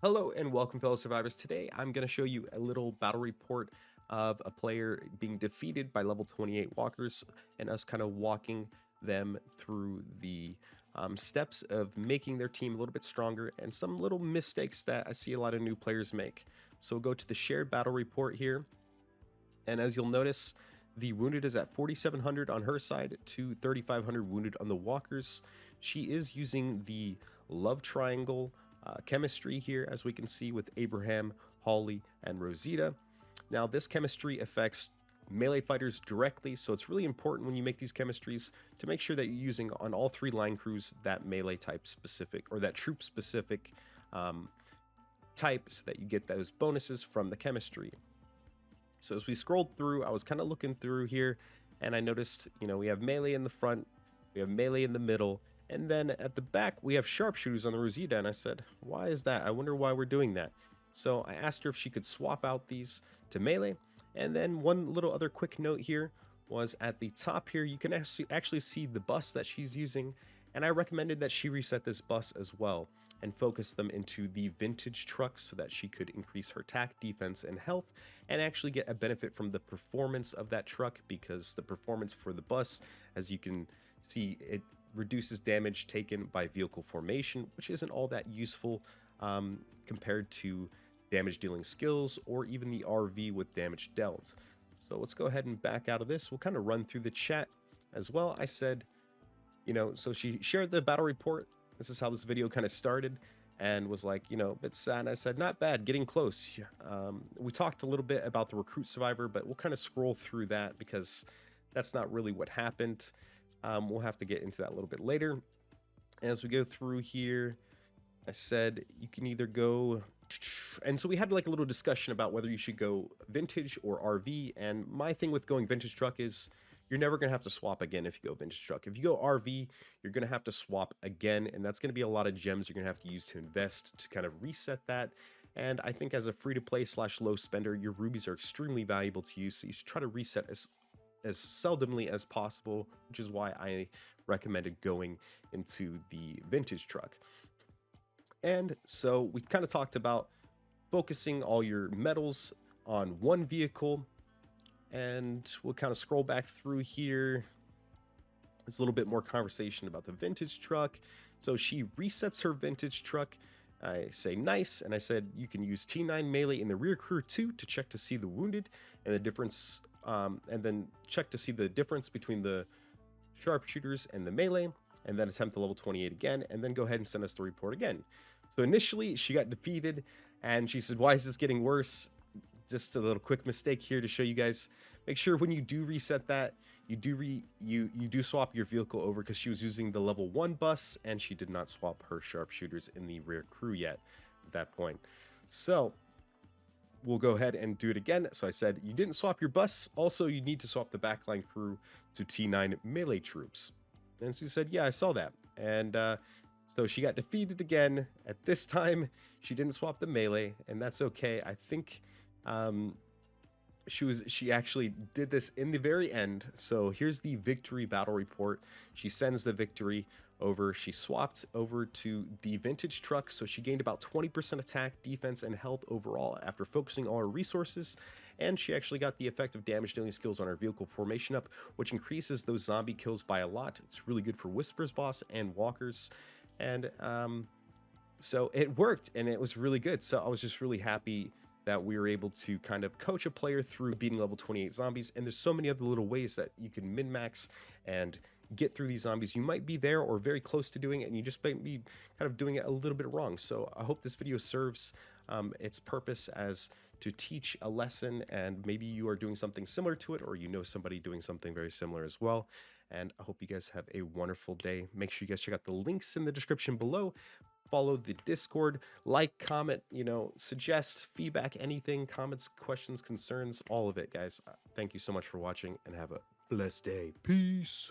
Hello and welcome, fellow survivors. Today I'm going to show you a little battle report of a player being defeated by level 28 walkers and us kind of walking them through the steps of making their team a little bit stronger and some little mistakes that I see a lot of new players make. So we'll go to the shared battle report here, and as you'll notice, the wounded is at 4,700 on her side to 3,500 wounded on the walkers. She is using the love triangle chemistry here, as we can see with Abraham, Holly, and Rosita. Now, this chemistry affects melee fighters directly, so it's really important when you make these chemistries to make sure that you're using on all three line crews that melee type specific or that troop specific type, so that you get those bonuses from the chemistry. So as we scrolled through, I was kind of looking through here, and I noticed, we have melee in the front, we have melee in the middle, and then at the back, we have sharpshooters on the Rosita, and I said, why is that? I wonder why we're doing that. So I asked her if she could swap out these to melee. And then one little other quick note here was at the top here, you can actually see the bus that she's using, and I recommended that she reset this bus as well and focus them into the vintage truck so that she could increase her attack, defense, and health, and actually get a benefit from the performance of that truck, because the performance for the bus, as you can see, it reduces damage taken by vehicle formation, which isn't all that useful compared to damage dealing skills or even the RV with damage dealt. So let's go ahead and back out of this. We'll kind of run through the chat as well. I said, so she shared the battle report. This is how this video kind of started, and was like, a bit sad. And I said, not bad, getting close. We talked a little bit about the recruit survivor, but we'll kind of scroll through that because that's not really what happened. We'll have to get into that a little bit later. As we go through here, I said you can either go, and so we had like a little discussion about whether you should go vintage or RV. And my thing with going vintage truck is you're never going to have to swap again if you go vintage truck. If you go RV, you're going to have to swap again, and that's going to be a lot of gems you're going to have to use to invest to kind of reset that. And I think as a free-to-play / low spender, your rubies are extremely valuable to you, so you should try to reset as seldomly as possible, which is why I recommended going into the vintage truck. And so we kind of talked about focusing all your medals on one vehicle, and we'll kind of scroll back through here. There's a little bit more conversation about the vintage truck. So she resets her vintage truck. I say nice, and I said you can use T9 melee in the rear crew too to check to see the wounded and the difference, and then check to see the difference between the sharpshooters and the melee, and then attempt the level 28 again, and then go ahead and send us the report again. So initially she got defeated, and she said, why is this getting worse? Just a little quick mistake here to show you guys. Make sure when you do reset that, you do swap your vehicle over, because she was using the level 1 bus and she did not swap her sharpshooters in the rear crew yet at that point. So we'll go ahead and do it again. So I said you didn't swap your bus. Also, you need to swap the backline crew to T9 melee troops. And she said, yeah, I saw that. And so she got defeated again. At this time, she didn't swap the melee, and that's okay. I think she actually did this in the very end. So here's the victory battle report. She sends the victory over. She swapped over to the vintage truck, so she gained about 20% attack, defense, and health overall after focusing all her resources. And she actually got the effect of damage dealing skills on her vehicle formation up, which increases those zombie kills by a lot. It's really good for Whispers boss and walkers. And so it worked, and it was really good. So I was just really happy that we were able to kind of coach a player through beating level 28 zombies. And there's so many other little ways that you can min-max and get through these zombies. You might be there or very close to doing it, and you just might be kind of doing it a little bit wrong. So I hope this video serves its purpose as to teach a lesson, and maybe you are doing something similar to it, or you know somebody doing something very similar as well. And I hope you guys have a wonderful day. Make sure you guys check out the links in the description below. Follow the Discord, like, comment, suggest, feedback, anything, comments, questions, concerns, all of it, guys. Thank you so much for watching, and have a blessed day. Peace.